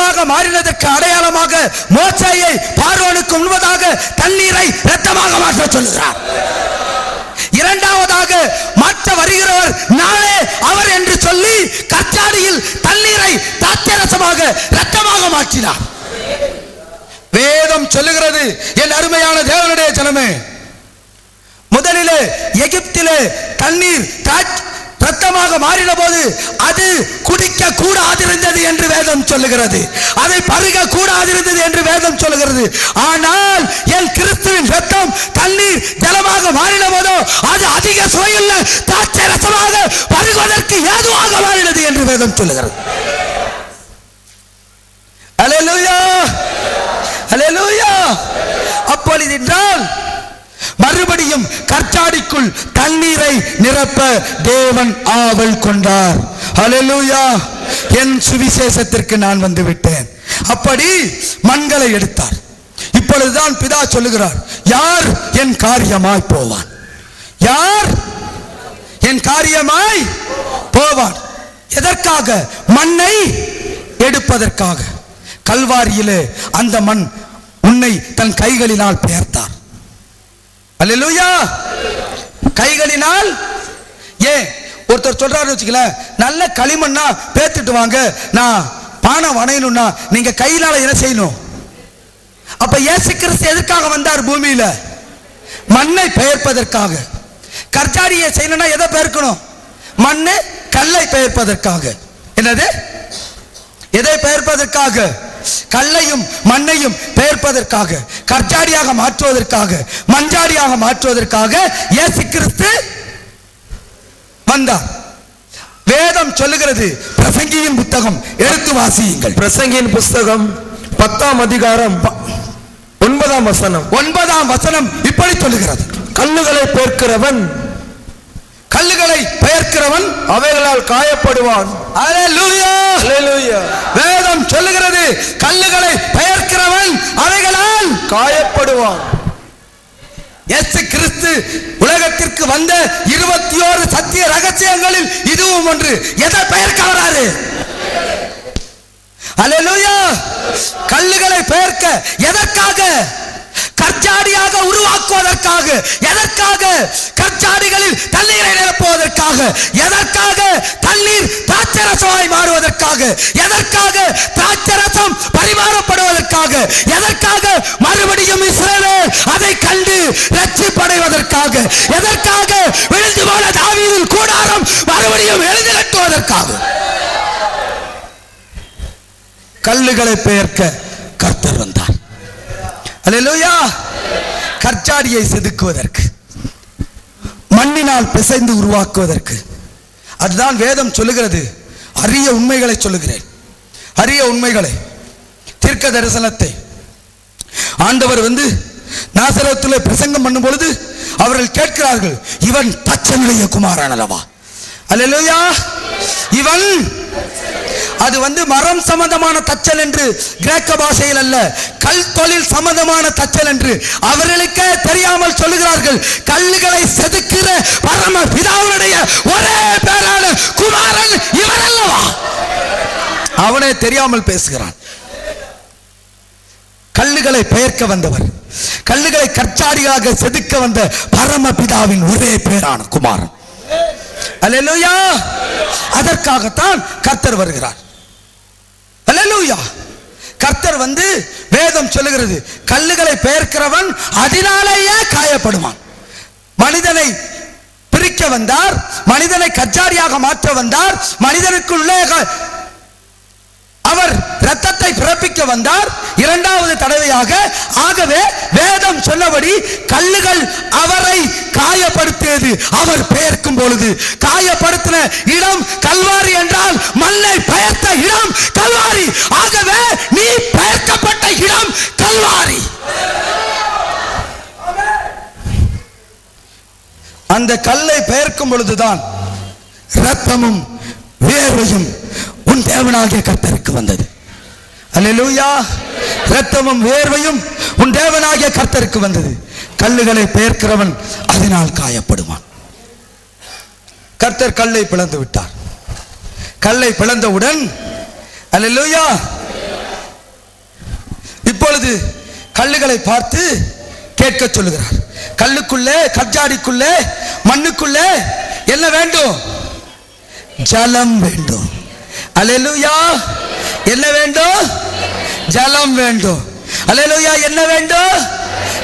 இரத்தமாக மாறினதற்கு அடையாளமாக மோசேயை பார்வோனுக்கு முன்பதாக தண்ணீரை இரத்தமாக மாற்ற சொல்கிறார். இரண்டாவதாக மாற்ற வருகிறவர் நானே அவர் என்று சொல்லி கச்சாடியில் தண்ணீரை திராட்சைரசமாக இரத்தமாக மாற்றினார். வேதம் சொல்லுகிறது, என் அருமையான தேவனுடைய ஜனமே, முதலிலே எகிப்திலே தண்ணீர் ரத்தமாக மாறின போது அது குடிக்க கூடாதிருந்தது என்று வேதம் சொல்லுகிறது, அதை பருக கூடாதிருந்தது என்று வேதம் சொல்லுகிறது. ஆனால் என் கிறிஸ்துவின் ரத்தம் தண்ணீர் ஜலமாக மாறின போதோ அது அதிக சுவையுள்ள திராட்சை ரசமாக பருகுவதற்கு ஏதுவாக மாறினது என்று வேதம் சொல்லுகிறது. அல்லேலூயா, அல்லேலூயா. அப்பொழுது என்றால் மறுபடியும் கற்சாடிக்குள் தண்ணீரை நிரப்ப தேவன் ஆவல் கொண்டார். அல்லேலூயா. என் சுவிசேஷத்திற்கு நான் வந்து விட்டேன். அப்படி மண்களை எடுத்தார். இப்பொழுதுதான் பிதா சொல்லுகிறார், யார் என் காரியமாய் போவான்? யார் என் காரியமாய் போவான்? எதற்காக? மண்ணை எடுப்பதற்காக. கல்வாரியிலே அந்த மண் உன்னை தன் கைகளினால் பெயர்த்தார். அல்லேலூயா. கைகளினால். ஏன் ஒருத்தர் சொல்றாரு வச்சுக்கல, நல்ல களிமண்ணா பேத்துட்டு வாங்க, நான் பானை வணையணும்னா நீங்க கையினால என்ன செய்யணும்? அப்ப இயேசு கிறிஸ்து எதற்காக வந்தார் பூமியில? மண்ணை பெயர்ப்பதற்காக. கற்சாடியை செய்யணும்னா எதை பெயர்க்கணும்? மண்ணு கல்லை பெயர்ப்பதற்காக. என்னது? எதை பெயர்ப்பதற்காக? கல்லையும் மண்ணையும் பெயர்ப்பதற்காக, கற்சாடியாக மாற்றுவதற்காக, மஞ்சாடியாக மாற்றுவதற்காக இயேசு கிறிஸ்து வந்தார். வேதம் சொல்லுகிறது, பிரசங்கியின் புத்தகம் எடுத்து வாசியுங்கள். பிரசங்கியின் புத்தகம் 10ஆம் அதிகாரம் 9ஆம் வசனம். 9ஆம் வசனம் இப்படி சொல்லுகிறது, கல்லுகளை பெயர்க்கிறவன் அவைகளால் காயப்படுவான். அல்லேலூயா, அல்லேலூயா. வேதம் சொல்லுகிறது, கல்லுகளை பெயர்க்கிறவன் அவைகளால் காயப்படுவான். இயேசு கிறிஸ்து உலகத்திற்கு வந்த 21 சத்திய ரகசியங்களில் இதுவும் ஒன்று. எதை பெயர்க்க வராரு? அல்லேலூயா. கல்லுகளை பெயர்க்க. எதற்காக? கற்சாடியாக உருவாக்குவதற்காக. எதற்காக? கற்சாடிகளில் தண்ணீரை நிரப்புவதற்காக. எதற்காக? தண்ணீர் திராட்சரசமாய் மாறுவதற்காக. எதற்காக? திராட்சரசம் பரிமாறப்படுவதற்காக. எதற்காக? மறுபடியும் இஸ்ரவேல் அதை கண்டு ரட்சிப்படைவதற்காக. எதற்காக? விழுந்து போன தாவீதின் கூடாரம் மறுபடியும் எழுதி கட்டுவதற்காக. கல்லுகளை பெயர்க்க கர்த்தர் வந்தார். அல்லேலூயா. கற்சாடியை செதுக்குவதற்கு, மண்ணினால் பிசைந்து உருவாக்குவதற்கு. அதுதான் வேதம் சொல்லுகிறது. அரிய உண்மைகளை சொல்லுகிறேன், அரிய உண்மைகளை. தீர்க்க தரிசனத்தை ஆண்டவர் நாசரேத்திலே பிரசங்கம் பண்ணும் பொழுது அவர்கள் கேட்கிறார்கள், இவன் தச்சனுடைய குமாரன் அல்லவா? அல்லேலூயா. இவன், அது மரம் சம்பந்தமான தச்சல் என்று கிரேக்க பாஷையில் அல்ல, கல் தொழில் சம்பந்தமான தச்சல் என்று அவர்களுக்கே தெரியாமல் சொல்லுகிறார்கள். கல்லுகளை செதுக்கிற பரம பிதாவுடைய ஒரே பேரான குமாரன் இவன் அல்லவா? அவனே தெரியாமல் பேசுகிறான். கல்லுகளை பெயர்க்க வந்தவர், கல்லுகளை கற்சாடியாக செதுக்க வந்த பரம பிதாவின் ஒரே பேரான குமாரன். அல்லேலூயா. அதற்காகத்தான் கர்த்தர் வருகிறார். அல்லேலூயா. கர்த்தர் வேதம் சொல்லுகிறது, கல்லுகளை பெயர்க்கிறவன் அதனாலேயே காயப்படுவான். மனிதனை பிரிக்க வந்தார், மனிதனை கச்சாடியாக மாற்ற வந்தார், மனிதனுக்குள்ளே அவர் இரத்தத்தை பிறப்பிக்க வந்தார் இரண்டாவது தடவையாக. ஆகவே வேதம் சொன்னபடி கல்லுகள் அவரை காயப்படுத்தியது. அவர் பெயர்க்கும் பொழுது காயப்படுத்தின இடம் கல்வாரி என்றால் மண்ணை பெயர்த்த இடம் கல்வாரி. ஆகவே நீ பெயர்க்கப்பட்ட இடம் கல்வாரி. அந்த கல்லை பெயர்க்கும் பொழுதுதான் இரத்தமும் வேர்வையும் உன் தேவனாகிய கர்த்தருக்கு வந்தது. அல்லேலூயா. இரத்தமும் வேர்வையும் உன் தேவனாகிய கர்த்தருக்கு வந்தது. கல்லுகளை பெயர்க்கிறவன் அதனால் காயப்படுவான். கர்த்தர் கல்லை பிளந்து விட்டார். கல்லை பிளந்தவுடன் அல்லேலூயா இப்பொழுது கல்லுகளை பார்த்து கேட்க சொல்லுகிறார். கல்லுக்குள்ளே, கற்ஜாடிக்குள்ளே, மண்ணுக்குள்ளே என்ன வேண்டும்? ஜலம் வேண்டும். அல்லேலூயா. என்ன வேண்டும்? ஜலம் வேண்டும். அல்லேலூயா. என்ன வேண்டும்?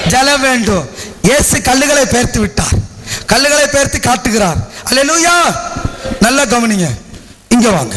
ஜலம் வேண்டும். இயேசு கல்லுகளை பெயர்த்து விட்டார். கல்லுகளை பெயர்த்து காட்டுகிறார். அல்லேலூயா. நல்லா கவனிங்க, இங்க வாங்க.